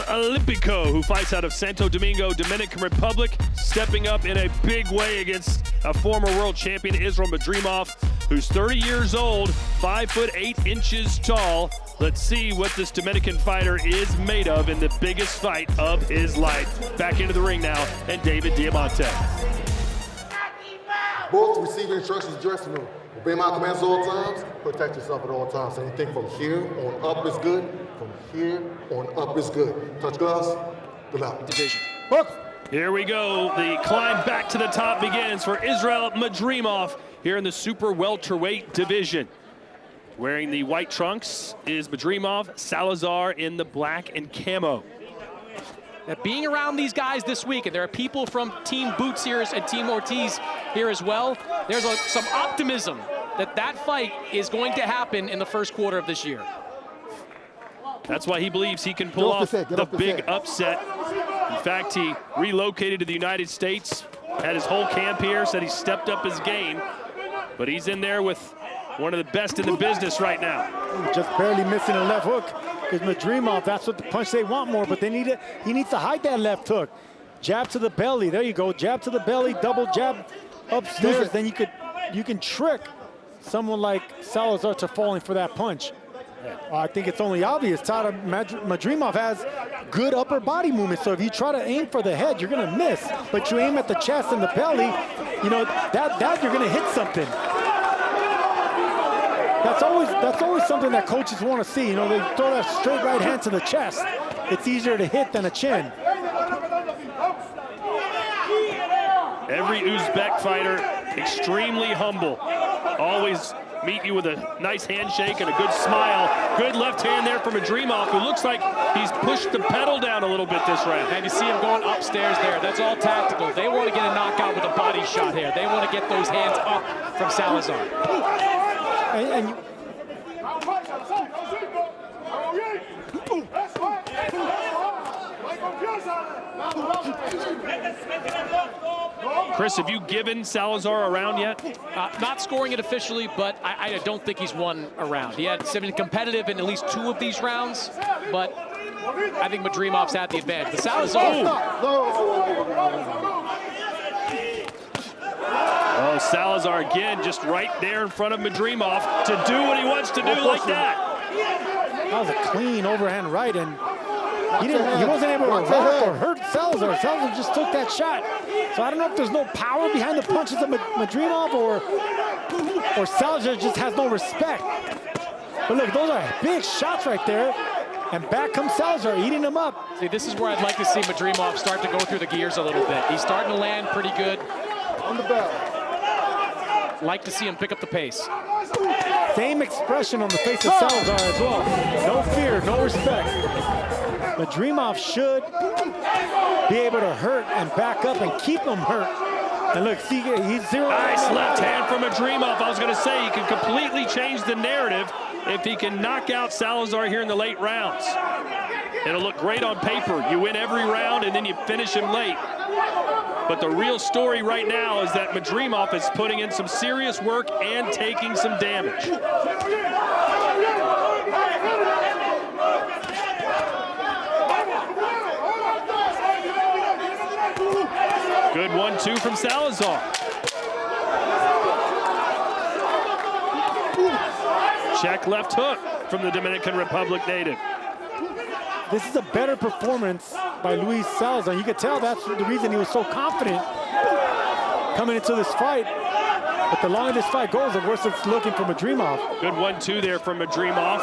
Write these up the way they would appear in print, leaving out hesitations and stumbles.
El Olympico, who fights out of Santo Domingo, Dominican Republic, stepping up in a big way against a former world champion, Israil Madrimov, who's 30 years old, 5 foot 8 inches tall. Let's see what this Dominican fighter is made of in the biggest fight of his life. Back into the ring now, and David Diamante. Both receiving instructions dressing room. Obey my commands at all times, protect yourself at all times. Anything from here on up is good, from here on up is good. Touch gloves, good luck. Division. Hook. Here we go, the climb back to the top begins for Israil Madrimov here in the super welterweight division. Wearing the white trunks is Madrimov, Salazar in the black and camo. Now, being around these guys this week, and there are people from Team Boots here and Team Ortiz here as well, there's some optimism that that fight is going to happen in the first quarter of this year. That's why he believes he can pull off the big upset. In fact, he relocated to the United States, had his whole camp here, said he stepped up his game, but he's in there with one of the best in the business right now. Just barely missing a left hook. Because Madrimov, that's what the punch they want more, but they need it. He needs to hide that left hook. Jab to the belly. There you go. Jab to the belly. Double jab upstairs. Then you can trick someone like Salazar to falling for that punch. I think it's only obvious. Madrimov has good upper body movement, so if you try to aim for the head, you're going to miss. But you aim at the chest and the belly, you know, that you're going to hit something. That's always something that coaches want to see. You know, they throw that straight right hand to the chest. It's easier to hit than a chin. Every Uzbek fighter extremely humble. Always meet you with a nice handshake and a good smile. Good left hand there from Madrimov, who looks like he's pushed the pedal down a little bit this round. And you see him going upstairs there. That's all tactical. They want to get a knockout with a body shot here. They want to get those hands up from Salazar. And Chris, have you given Salazar a round yet? Not scoring it officially, but I don't think he's won a round. He had been competitive in at least 2 of these rounds, but I think Madrimov's had the advantage. But Salazar. Oh, Salazar again, just right there in front of Madrimov to do what he wants to do like that. That was a clean overhand right, and he wasn't able to rock or hurt Salazar. Salazar just took that shot. So I don't know if there's no power behind the punches of Madrimov or Salazar just has no respect. But look, those are big shots right there. And back comes Salazar, eating them up. See, this is where I'd like to see Madrimov start to go through the gears a little bit. He's starting to land pretty good. On the bell. Like to see him pick up the pace. Same expression on the face of Salazar as well. No fear, no respect. Madrimov should be able to hurt and back up and keep him hurt. And look, see, he's zero. Nice left hand from Madrimov. I was going to say, he can completely change the narrative if he can knock out Salazar here in the late rounds. It'll look great on paper. You win every round and then you finish him late. But the real story right now is that Madrimov is putting in some serious work and taking some damage. Good 1-2 from Salazar. Check left hook from the Dominican Republic native. This is a better performance by Luis Salazar. You could tell that's the reason he was so confident coming into this fight. But the longer this fight goes, the worse it's looking for Madrimov. Good 1-2 there from Madrimov,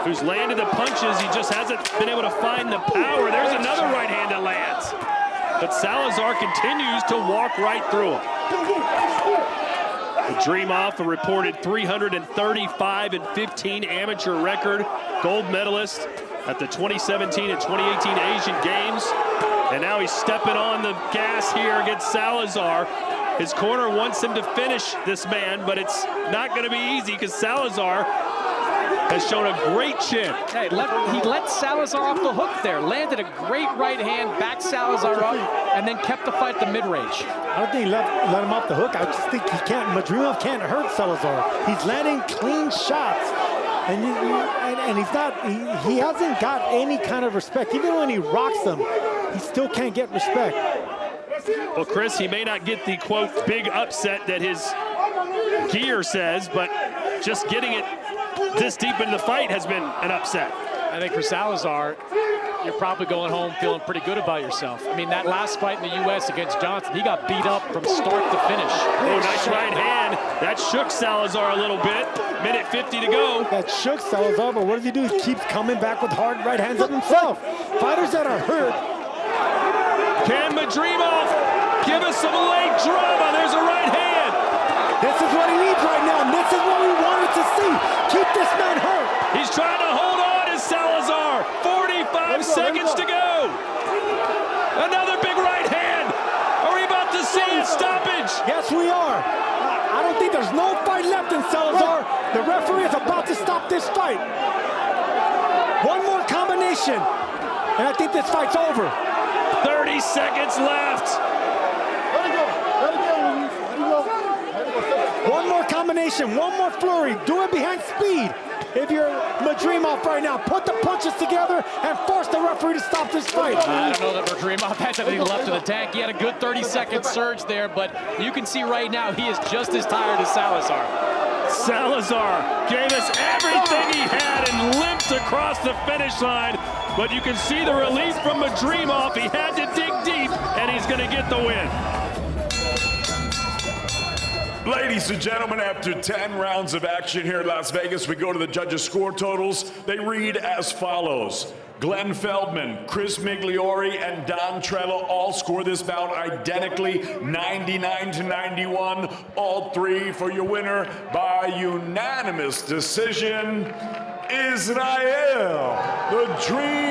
who's landed the punches. He just hasn't been able to find the power. There's another right hand that lands. But Salazar continues to walk right through him. Madrimov, a reported 335-15 amateur record, gold medalist at the 2017 and 2018 Asian Games. And now he's stepping on the gas here against Salazar. His corner wants him to finish this man, but it's not going to be easy because Salazar has shown a great chin. Hey, he let Salazar off the hook there. Landed a great right hand, backed Salazar up, and then kept the fight at the mid-range. I don't think he let him off the hook. I just think he can't. Madrimov can't hurt Salazar. He's landing clean shots. And he's not, he hasn't got any kind of respect. Even when he rocks them, he still can't get respect. Well, Chris, he may not get the, quote, big upset that his gear says, but just getting it this deep into the fight has been an upset. I think for Salazar, you're probably going home feeling pretty good about yourself. I mean, that last fight in the U.S. against Johnson, he got beat up from start to finish. Oh, nice right hand. That shook Salazar a little bit. Minute 50 to go. That shook Salazar, but what does he do? He keeps coming back with hard right hands of himself. Fighters that are hurt. Can Madrimov give us some late drama? There's a right hand. This is what he needs right now. And this is what we wanted to see. Keep this man hurt. He's trying to hold on to Salazar. 45 seconds to go. Another big right hand. Are we about to see a stoppage? Yes, we are. I don't think there's no fight left in Salazar. The referee is about to stop this fight. One more combination, and I think this fight's over. 30 seconds left. Let it go. Let it go, Luis. Let it go. Let it go. One more combination, one more flurry. Do it behind speed. If you're Madrimov right now, put the punches together and force the referee to stop this fight. I don't know that Madrimov has anything left in the tank. He had a good 30-second surge there, but you can see right now he is just as tired as Salazar. Salazar gave us everything he had and limped across the finish line. But you can see the release from Madrimov. He had to dig deep, and he's going to get the win. Ladies and gentlemen, after 10 rounds of action here in Las Vegas, we go to the judges' score totals. They read as follows. Glenn Feldman, Chris Migliori, and Don Trello all score this bout identically, 99-91. All three for your winner by unanimous decision, Israil, the Dream